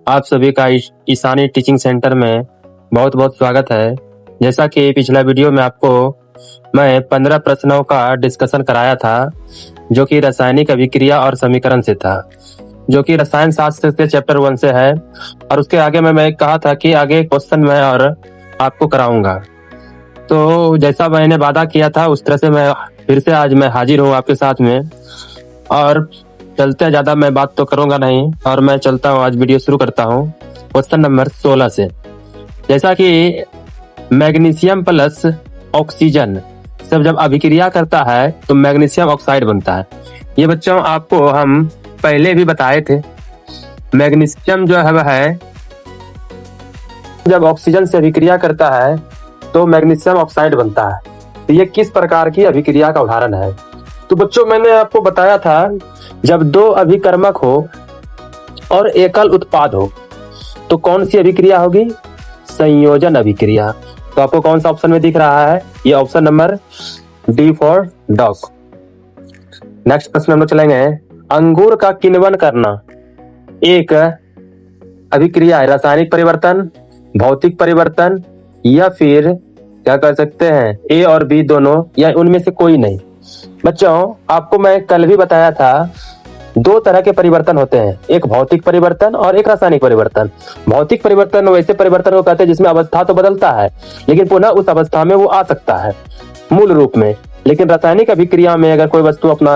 आप सभी का ईशानी टीचिंग सेंटर में बहुत बहुत स्वागत है। जैसा कि पिछला वीडियो में आपको मैं 15 प्रश्नों का डिस्कशन कराया था, जो कि रासायनिक अभिक्रिया और समीकरण से था, जो कि रसायन शास्त्र से चैप्टर 1 से है। और उसके आगे मैं कहा था कि आगे क्वेश्चन मैं और आपको कराऊंगा। तो जैसा मैंने वादा किया था उस तरह से मैं फिर से आज मैं हाजिर हूँ आपके साथ में। और चलते ज्यादा मैं बात तो करूंगा नहीं और मैं चलता हूँ, आज वीडियो शुरू करता हूँ क्वेश्चन नंबर 16 से। जैसा कि मैग्नीशियम प्लस ऑक्सीजन सब जब अभिक्रिया करता है तो मैग्नीशियम ऑक्साइड बनता है। ये बच्चों आपको हम पहले भी बताए थे। मैग्नीशियम जो है जब ऑक्सीजन से अभिक्रिया करता है तो मैग्नीशियम ऑक्साइड बनता है। तो ये किस प्रकार की अभिक्रिया का उदाहरण है? तो बच्चों मैंने आपको बताया था, जब दो अभिकर्मक हो और एकल उत्पाद हो तो कौन सी अभिक्रिया होगी? संयोजन अभिक्रिया। तो आपको कौन सा ऑप्शन में दिख रहा है? ये option number D for dog. Next प्रश्न हम लोग चलेंगे। अंगूर का किण्वन करना एक अभिक्रिया है, रासायनिक परिवर्तन, भौतिक परिवर्तन, या फिर क्या कर सकते हैं ए और बी दोनों, या उनमें से कोई नहीं? बच्चों आपको मैं कल भी बताया था, दो तरह के परिवर्तन होते हैं, एक भौतिक परिवर्तन और एक रासायनिक परिवर्तन। भौतिक परिवर्तन वैसे परिवर्तन को कहते हैं जिसमें अवस्था तो बदलता है लेकिन पुनः उस अवस्था में वो आ सकता है मूल रूप में। लेकिन रासायनिक अभिक्रिया में अगर कोई वस्तु अपना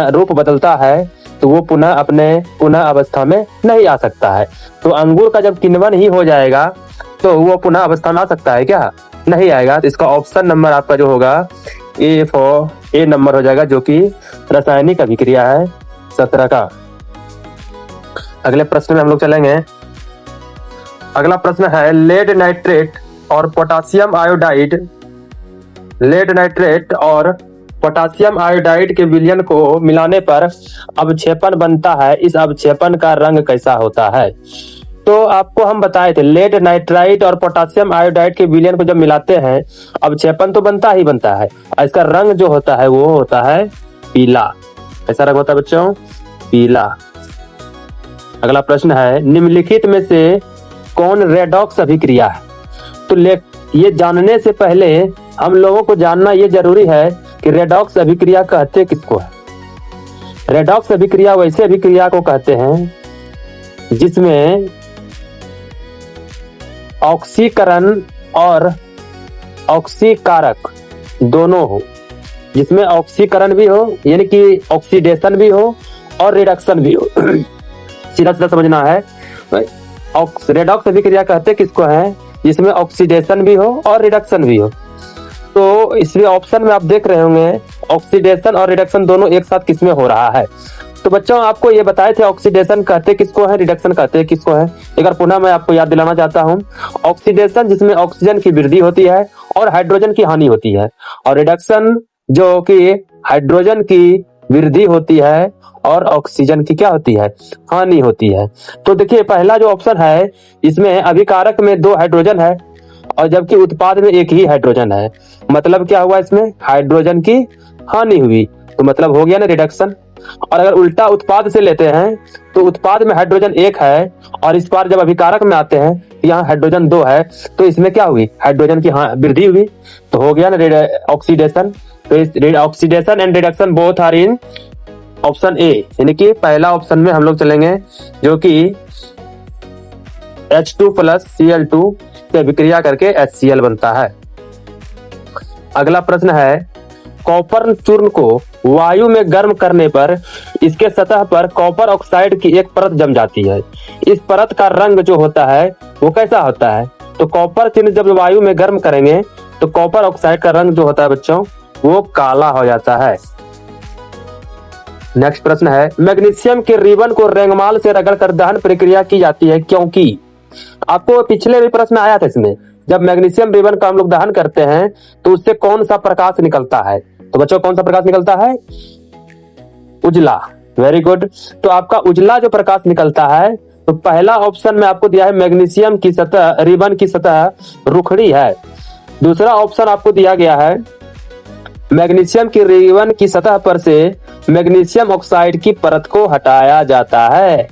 रूप बदलता है तो वो पुनः अवस्था में नहीं आ सकता है। तो अंगूर का जब किण्वन ही हो जाएगा तो वो पुनः अवस्था में आ सकता है क्या? नहीं आएगा। तो इसका ऑप्शन नंबर आपका जो होगा ए नंबर हो जाएगा, जो कि रासायनिक अभिक्रिया है 17 का। अगले प्रश्न में हम लोग चलेंगे। अगला प्रश्न है लेड नाइट्रेट और पोटासियम आयोडाइड के विलयन को मिलाने पर अवक्षेपण बनता है। इस अवक्षेपण का रंग कैसा होता है? तो आपको हम बताए थे, लेड नाइट्राइट और पोटासियम आयोडाइड के विलयन को जब मिलाते हैं अवक्षेपण तो बनता ही बनता है। इसका रंग जो होता है वो होता है पीला। कैसा रंग होता है बच्चों? पीला। अगला प्रश्न है निम्नलिखित में से कौन रेडॉक्स अभिक्रिया है? तो ये जानने से पहले हम लोगों को जानना ये जरूरी है कि रेडॉक्स अभिक्रिया कहते किसको है। रेडॉक्स अभिक्रिया वैसे अभिक्रिया को कहते हैं जिसमें ऑक्सीकरण और ऑक्सीकारक दोनों हो, जिसमें ऑक्सीकरण भी हो यानी कि ऑक्सीडेशन भी हो और रिडक्शन भी हो। सीधा सीधा समझना है। रेडॉक्स अभिक्रिया कहते किसको है? जिसमें ऑक्सीडेशन भी हो और रिडक्शन भी हो। तो इसमें ऑप्शन में आप देख रहे होंगे ऑक्सीडेशन और रिडक्शन दोनों एक साथ किसमें हो रहा है। तो बच्चों आपको ये बताए थे ऑक्सीडेशन कहते किसको है, रिडक्शन कहते किसको है। एक बार पुनः मैं आपको याद दिलाना चाहता हूँ। ऑक्सीडेशन जिसमें ऑक्सीजन की वृद्धि होती है और हाइड्रोजन की हानि होती है, और रिडक्शन जो कि हाइड्रोजन की वृद्धि होती है और ऑक्सीजन की क्या होती है? हानि होती है। तो देखिए पहला जो ऑप्शन है इसमें अभिकारक में 2 हाइड्रोजन है और जबकि उत्पाद में एक ही हाइड्रोजन है। मतलब क्या हुआ? इसमें हाइड्रोजन की हानि हुई, तो मतलब हो गया ना रिडक्शन। और अगर उल्टा उत्पाद से लेते हैं तो उत्पाद में हाइड्रोजन 1 है और इस बार जब अभिकारक में आते हैं यहाँ हाइड्रोजन 2 है, तो इसमें क्या हुई? हाइड्रोजन की वृद्धि हुई, तो हो गया ना ऑक्सीडेशन। तो oxidation and reduction both are in option a, यानी कि पहला ऑप्शन में हम लोग चलेंगे, जो कि H2 प्लस Cl2 से अभिक्रिया करके HCl बनता है। अगला प्रश्न है कॉपर चूर्ण को वायु में गर्म करने पर इसके सतह पर कॉपर ऑक्साइड की एक परत जम जाती है। इस परत का रंग जो होता है वो कैसा होता है? तो कॉपर चूर्ण जब वायु में गर्म करेंगे तो कॉपर ऑक्साइड का रंग जो होता है बच्चों वो काला हो जाता है। नेक्स्ट प्रश्न है मैग्नीशियम के रिबन को रेंगमाल से रगड़कर दहन प्रक्रिया की जाती है क्योंकि? आपको पिछले भी प्रश्न आया था इसमें, जब मैग्नीशियम रिबन का हम लोग दहन करते हैं तो उससे कौन सा प्रकाश निकलता है? तो बच्चों कौन सा प्रकाश निकलता है? उजला। Very good. तो आपका उजला जो प्रकाश निकलता है, तो पहला ऑप्शन में आपको दिया है मैग्नीशियम की सतह, रिबन की सतह रुखड़ी है। दूसरा ऑप्शन आपको दिया गया है मैग्नीशियम की रिबन की सतह पर से मैग्नीशियम ऑक्साइड की परत को हटाया जाता है।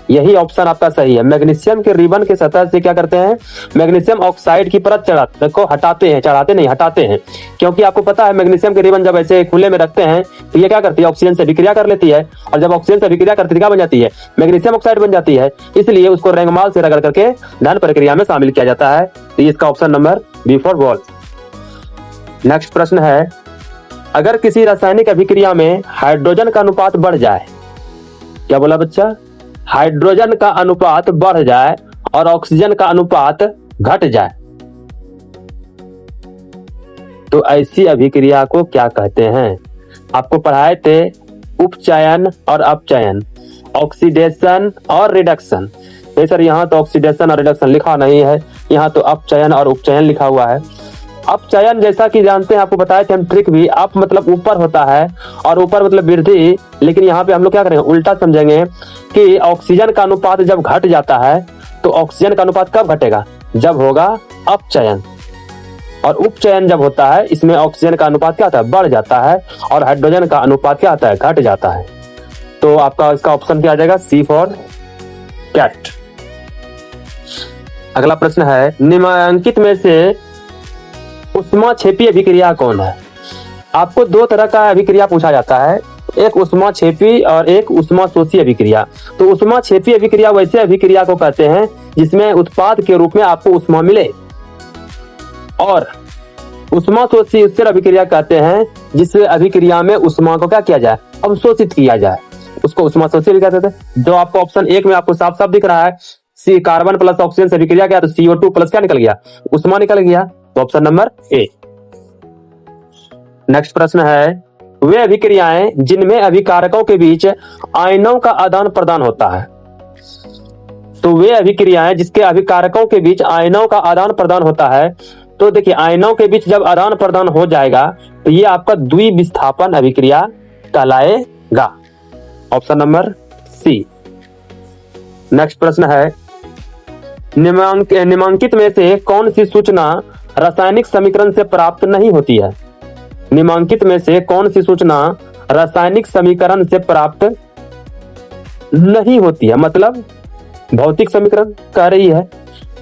यही ऑप्शन आपका सही है। मैग्नीशियम के रिबन के सतह से क्या करते हैं, मैग्नीशियम ऑक्साइड की परत को हटाते हैं, चढ़ाते नहीं हटाते हैं, क्योंकि आपको पता है मैग्नीशियम के रिबन जब ऐसे खुले में रखते हैं तो ये क्या करती है, ऑक्सीजन से अभिक्रिया कर लेती है, और जब ऑक्सीजन से अभिक्रिया करती है क्या बन जाती है, मैग्नीशियम ऑक्साइड बन जाती है। इसलिए उसको रेंगमाल से रगड़ करके दहन प्रक्रिया में शामिल किया जाता है। तो इसका option number b for ball. Next प्रश्न है, अगर किसी रासायनिक अभिक्रिया में हाइड्रोजन का अनुपात बढ़ जाए, क्या बोला बच्चा, हाइड्रोजन का अनुपात बढ़ जाए और ऑक्सीजन का अनुपात घट जाए, तो ऐसी अभिक्रिया को क्या कहते हैं। आपको पढ़ाए थे उपचयन और अपचयन, ऑक्सीडेशन और रिडक्शन। सर यहाँ तो ऑक्सीडेशन और रिडक्शन लिखा नहीं है, यहाँ तो अपचयन और उपचयन लिखा हुआ है। अपचयन जैसा कि जानते हैं, आपको बताया थे हम ट्रिक भी, अप मतलब ऊपर होता है और ऊपर मतलब वृद्धि, लेकिन यहाँ पे हम लोग क्या करेंगे, उल्टा समझेंगे कि ऑक्सीजन का अनुपात जब घट जाता है तो ऑक्सीजन का अनुपात कब घटेगा, जब होगा अपचयन, और उपचयन जब होता है इसमें ऑक्सीजन का अनुपात क्या होता है, बढ़ जाता है, और हाइड्रोजन का अनुपात क्या होता है, घट जाता है। तो आपका इसका ऑप्शन क्या आ जाएगा, सी फॉर कैट। अगला प्रश्न है, निम्नलिखित में से ऊष्माक्षेपी अभिक्रिया कौन है। आपको दो तरह का अभिक्रिया पूछा जाता है, एक ऊष्माक्षेपी और एक ऊष्माशोषी अभिक्रिया। तो ऊष्माक्षेपी अभिक्रिया वैसे अभिक्रिया को कहते हैं जिसमें उत्पाद के रूप में आपको ऊष्मा मिले, और ऊष्माशोषी उससे अभिक्रिया कहते हैं जिस अभिक्रिया में ऊष्मा को क्या किया जाए, अवशोषित किया जाए, उसको ऊष्माशोषी भी कहते हैं। जो आपको ऑप्शन एक में आपको साफ साफ दिख रहा है, सी कार्बन प्लस ऑक्सीजन से अभिक्रिया क्या, तो CO2 प्लस क्या निकल गया, ऊष्मा निकल गया, तो ऑप्शन नंबर ए। नेक्स्ट प्रश्न है, वे अभिक्रियाएं जिनमें अभिकारकों के बीच आयनों का आदान प्रदान होता है। तो वे अभिक्रियाएं जिसके अभिकारकों के बीच आयनों का आदान प्रदान होता है, तो देखिए आयनों के बीच जब आदान प्रदान हो जाएगा तो ये आपका द्विविस्थापन अभिक्रिया कहलाएगा, ऑप्शन नंबर सी। नेक्स्ट प्रश्न है, निम्नलिखित में से कौन सी सूचना रासायनिक समीकरण से प्राप्त नहीं होती है। निम्नलिखित में से कौन सी सूचना रासायनिक समीकरण से प्राप्त नहीं होती है, मतलब भौतिक समीकरण कह रही है।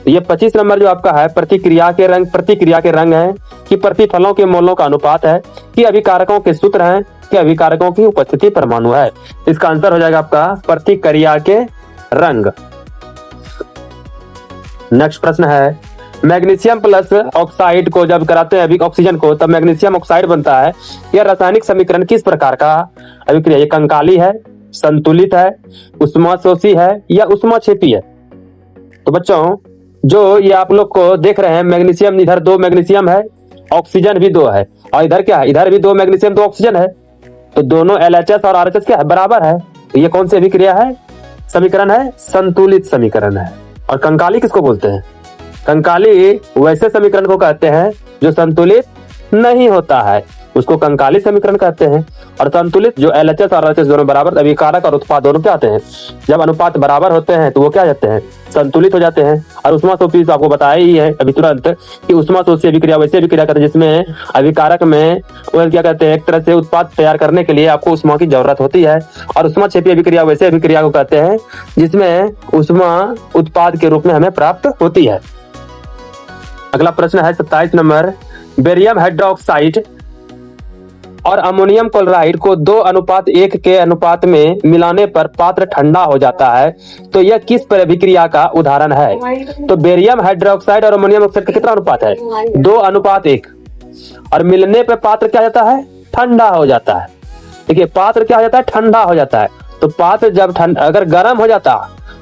ये 25 नंबर जो आपका है, प्रतिक्रिया के रंग है, कि प्रतिफलों के मोलों का अनुपात है, कि अभिकारकों के सूत्र हैं, कि अभिकारकों की उपस्थिति परमाणु है। इसका आंसर हो जाएगा आपका प्रतिक्रिया के रंग। नेक्स्ट प्रश्न है, मैग्नीशियम प्लस ऑक्साइड को जब कराते हैं अभी ऑक्सीजन को, तब मैग्नीशियम ऑक्साइड बनता है। यह रासायनिक समीकरण किस प्रकार का अभिक्रिया, ये कंकाली है, संतुलित है, ऊष्माशोषी है, या ऊष्माक्षेपी है। तो बच्चों जो ये आप लोग को देख रहे हैं, मैग्नीशियम, इधर 2 मैग्नीशियम है, ऑक्सीजन भी 2 है, और इधर क्या है, इधर भी 2 मैग्नीशियम 2 ऑक्सीजन है, तो दोनों LHS और RHS क्या है, बराबर है। तो ये कौन सी अभिक्रिया है, समीकरण है, संतुलित समीकरण है। और कंकाली किसको बोलते हैं, कंकाली वैसे समीकरण को कहते हैं जो संतुलित नहीं होता है, उसको कंकाली समीकरण कहते हैं। और संतुलित जो LHS और RHS दोनों बराबर, अभिकारक और उत्पाद दोनों क्या आते हैं, जब अनुपात बराबर होते हैं तो वो क्या जाते हैं, संतुलित हो जाते हैं। और ऊष्माशोषी तो आपको बताया ही है अभी तुरंत कि ऊष्माशोषी अभिक्रिया वैसे अभिक्रिया करते हैं जिसमें अभिकारक में वो क्या कहते हैं, एक तरह से उत्पाद तैयार करने के लिए आपको ऊष्मा की जरूरत होती है। और ऊष्माक्षेपी अभिक्रिया वैसे अभिक्रिया को कहते हैं जिसमें ऊष्मा उत्पाद के रूप में हमें प्राप्त होती है। अगला प्रश्न है 27 नंबर, बेरियम हाइड्रोक्साइड और अमोनियम क्लोराइड को 2:1 के अनुपात में मिलाने पर पात्र ठंडा हो जाता है, तो यह किस अभिक्रिया का उदाहरण है। तो बेरियम हाइड्रोक्साइड और अमोनियम ऑक्साइड का कितना अनुपात है, 2:1, और मिलने पर पात्र क्या जाता है, ठंडा हो जाता है। देखिए पात्र क्या हो जाता है, ठंडा हो जाता है। तो पात्र जब अगर गर्म हो जाता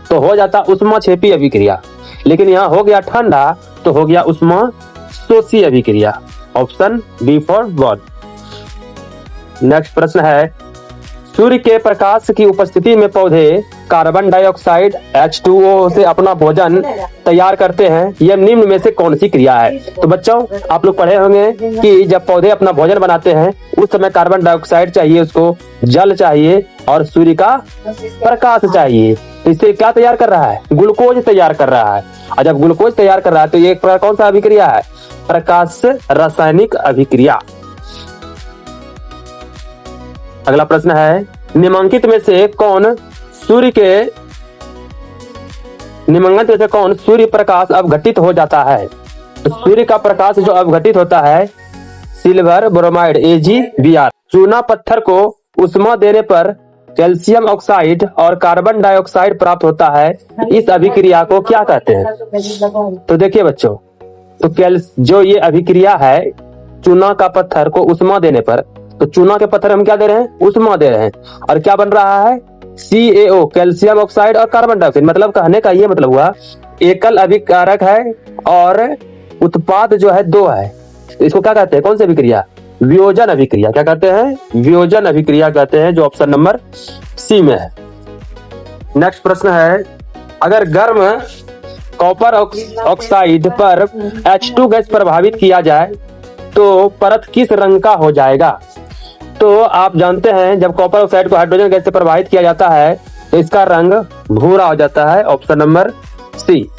तो हो जाता ऊष्माक्षेपी अभिक्रिया, लेकिन यहाँ हो गया ठंडा तो हो गया ऊष्माशोषी अभिक्रिया, option b for ball. Next प्रश्न है, सूर्य के प्रकाश की उपस्थिति में पौधे कार्बन डाइऑक्साइड H2O से अपना भोजन तैयार करते हैं, यह निम्न में से कौन सी क्रिया है। तो बच्चों आप लोग पढ़े होंगे कि जब पौधे अपना भोजन बनाते हैं उस समय कार्बन डाइऑक्साइड चाहिए, उसको जल चाहिए, और सूर्य का प्रकाश चाहिए। तो इससे क्या तैयार कर रहा है, ग्लूकोज तैयार कर रहा है। और जब ग्लूकोज तैयार कर रहा है तो ये कौन सा अभिक्रिया है, प्रकाश रासायनिक अभिक्रिया। अगला प्रश्न है, निम्नलिखित में से कौन सूर्य के निम्नलिखित में से कौन सूर्य प्रकाश अवघटित हो जाता है? तो सूर्य का प्रकाश जो अवघटित होता है सिल्वर ब्रोमाइड AgBr। चूना पत्थर को उष्मा देने पर कैल्शियम ऑक्साइड और कार्बन डाइऑक्साइड प्राप्त होता है, इस अभिक्रिया को क्या कहते हैं? तो देखिए बच्चों, तो जो ये अभिक्रिया है चूना का पत्थर को उष्मा देने पर, तो चूना के पत्थर हम क्या दे रहे हैं? उष्मा दे रहे हैं, और क्या बन रहा है? CaO कैल्शियम ऑक्साइड और कार्बन डाइऑक्साइड। मतलब कहने का ये मतलब हुआ एकल अभिकारक है और उत्पाद जो है दो है, तो इसको क्या कहते हैं? कौन सी अभिक्रिया? वियोजन अभिक्रिया। क्या कहते हैं? वियोजन अभिक्रिया कहते हैं, जो ऑप्शन नंबर सी में है। नेक्स्ट प्रश्न है, अगर गर्म कॉपर ऑक्साइड पर H2 गैस प्रभावित किया जाए तो परत किस रंग का हो जाएगा? तो आप जानते हैं जब कॉपर ऑक्साइड को हाइड्रोजन गैस से प्रभावित किया जाता है तो इसका रंग भूरा हो जाता है, ऑप्शन नंबर सी।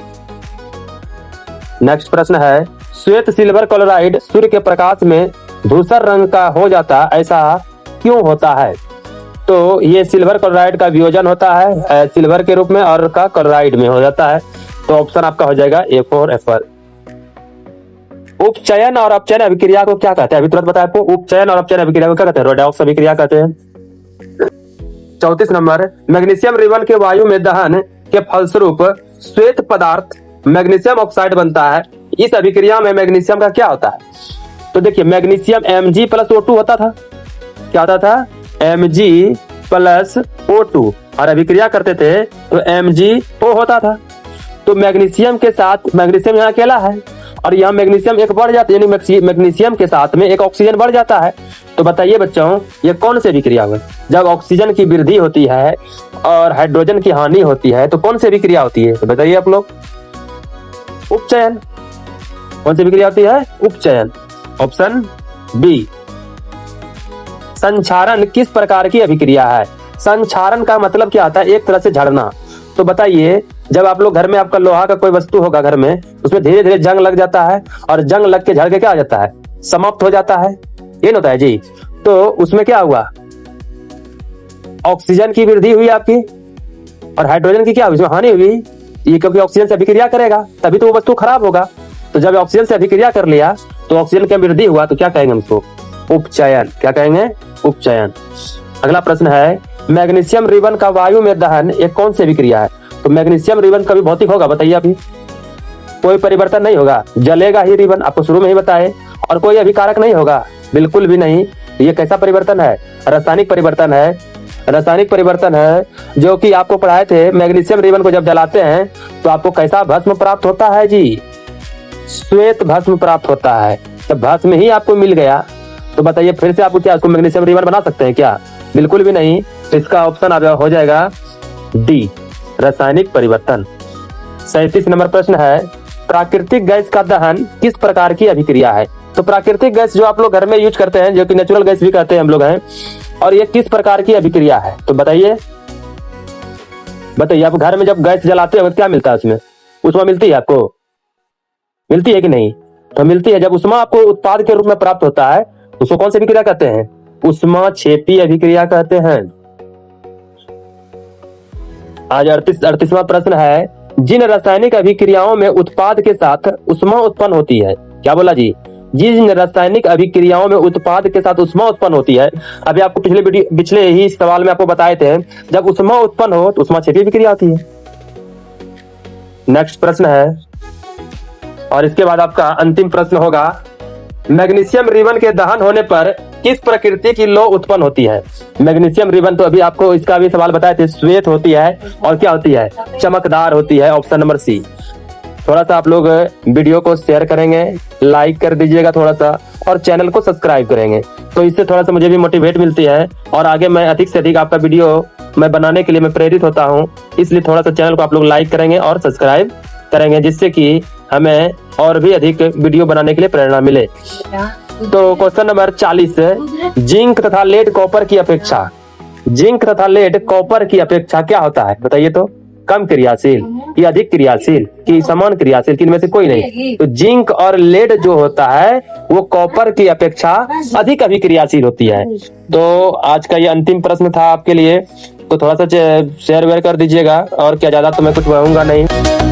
नेक्स्ट प्रश्न है, श्वेत सिल्वर क्लोराइड सूर्य के प्रकाश में धूसर रंग का हो जाता, ऐसा क्यों होता है? तो ये सिल्वर क्लोराइड का वियोजन होता है सिल्वर के रूप में और का क्लोराइड में हो जाता है, तो ऑप्शन आपका हो जाएगा A4 एप्पल। उपचयन और अपचयन अभिक्रिया को क्या कहते हैं? अभी तुरंत बताया आपको, उपचयन और अपचयन अभिक्रिया को क्या कहते हैं? रेडॉक्स अभिक्रिया कहते हैं। 34 नंबर, मैग्नीशियम रिबन के वायु में दहन के फलस्वरूप श्वेत पदार्थ मैग्नीशियम ऑक्साइड बनता है, इस अभिक्रिया में मैग्नीशियम का क्या होता है? तो देखिए मैग्नीशियम Mg+O2 होता था। क्या होता था? Mg+O2, और अभिक्रिया करते थे तो MgO होता था। तो मैग्नीशियम के साथ, मैग्नीशियम यहाँ अकेला है और यहाँ मैग्नीशियम एक बढ़ जाता है, यानी मैग्नीशियम के साथ में एक ऑक्सीजन बढ़ जाता है। तो बताइए बच्चों, ये कौन सी अभिक्रिया हुई? जब ऑक्सीजन की वृद्धि होती है और हाइड्रोजन की हानि होती है तो कौन सी अभिक्रिया होती है? तो बताइए आप लोग। उपचयन। कौन सी अभिक्रिया होती है? उपचयन, ऑप्शन बी। संक्षारण किस प्रकार की अभिक्रिया है? संक्षारण का मतलब क्या आता है? एक तरह से झड़ना। तो बताइए, जब आप लोग घर में, आपका लोहा का कोई वस्तु होगा घर में, उसमें धीरे धीरे जंग लग जाता है और जंग लग के झड़ के क्या हो जाता है? समाप्त हो जाता है, ये होता है जी। तो उसमें क्या हुआ? ऑक्सीजन की वृद्धि हुई आपकी और हाइड्रोजन की क्या हुई? उसमें हानि हुई। ये क्योंकि ऑक्सीजन से अभिक्रिया करेगा तभी तो वो वस्तु खराब होगा। तो जब ऑक्सीजन से अभिक्रिया कर लिया तो ऑक्सीजन की वृद्धि हुआ, तो क्या कहेंगे हम उसको? उपचयन। क्या कहेंगे? उपचयन। अगला प्रश्न है, मैग्नीशियम रिबन का वायु में दहन एक कौन सी अभिक्रिया है? तो मैग्नीशियम रिबन कभी भौतिक होगा? बताइए अभी। कोई परिवर्तन नहीं होगा, जलेगा ही रिबन, आपको शुरू में ही बताए। और कोई अभिकारक नहीं होगा, बिल्कुल भी नहीं। ये कैसा परिवर्तन है? रासायनिक परिवर्तन है। रासायनिक परिवर्तन है जो कि आपको पढ़ाए थे। मैग्नीशियम रिबन को जब जलाते हैं तो आपको कैसा भस्म प्राप्त होता है जी? श्वेत भस्म प्राप्त होता है। जब भस्म ही आपको मिल गया तो बताइए फिर से आपको क्या उसको मैग्नीशियम रिबन बना सकते हैं क्या? बिल्कुल भी नहीं। तो इसका ऑप्शन हो जाएगा डी, रासायनिक परिवर्तन। 37 नंबर प्रश्न है, प्राकृतिक गैस का दहन किस प्रकार की अभिक्रिया है? तो प्राकृतिक गैस जो आप लोग घर में यूज करते हैं, जो कि नेचुरल गैस भी कहते हैं हम लोग हैं, और ये किस प्रकार की अभिक्रिया है? तो बताइए। बताइए, आप घर में जब गैस जलाते हो क्या मिलता है उसमें? उष्मा मिलती है आपको? मिलती है कि नहीं? तो मिलती है। जब उष्मा आपको उत्पाद के रूप में प्राप्त होता है उसको कौन सी अभिक्रिया कहते हैं? उष्मा क्षेपी अभिक्रिया कहते हैं। आज 38वां प्रश्न है, जिन रासायनिक अभिक्रियाओं में उत्पाद के साथ उष्मा उत्पन्न होती है, क्या बोला जी? जिन रासायनिक अभिक्रियाओं में उत्पाद के साथ उष्मा उत्पन्न होती है, अभी आपको पिछले ही सवाल में आपको बताए थे, जब उष्मा उत्पन्न हो तो उष्मा क्षेपी अभिक्रिया होती है। नेक्स्ट प्रश्न है, और इसके बाद आपका अंतिम प्रश्न होगा, मैग्नीशियम रिबन के दहन होने पर किस प्रकृति की लौ उत्पन्न होती है? मैग्नीशियम रिबन, तो अभी आपको इसका भी सवाल बताए थे, श्वेत होती है और क्या होती है? चमकदार होती है, ऑप्शन नंबर सी। थोड़ा सा आप लोग वीडियो को शेयर करेंगे, लाइक कर दीजिएगा थोड़ा सा, और चैनल को सब्सक्राइब करेंगे, तो इससे थोड़ा सा मुझे भी मोटिवेट मिलती है और आगे मैं अधिक से अधिक आपका वीडियो मैं बनाने के लिए मैं प्रेरित होता हूँ। इसलिए थोड़ा सा चैनल को आप लोग लाइक करेंगे और सब्सक्राइब करेंगे, जिससे कि हमें और भी अधिक वीडियो बनाने के लिए प्रेरणा मिले। तो क्वेश्चन नंबर 40, जिंक तथा लेड कॉपर की अपेक्षा, जिंक तथा लेड कॉपर की अपेक्षा क्या होता है? बताइए। तो कम क्रियाशील, कि अधिक क्रियाशील, कि समान क्रियाशील, कि इनमें से कोई नहीं। तो जिंक और लेड जो होता है वो कॉपर की अपेक्षा अधिक अभिक्रियाशील होती है। तो आज का ये अंतिम प्रश्न था आपके लिए, तो थोड़ा सा शेयर वेयर कर दीजिएगा, और क्या ज्यादा तो मैं कुछ कहूंगा नहीं।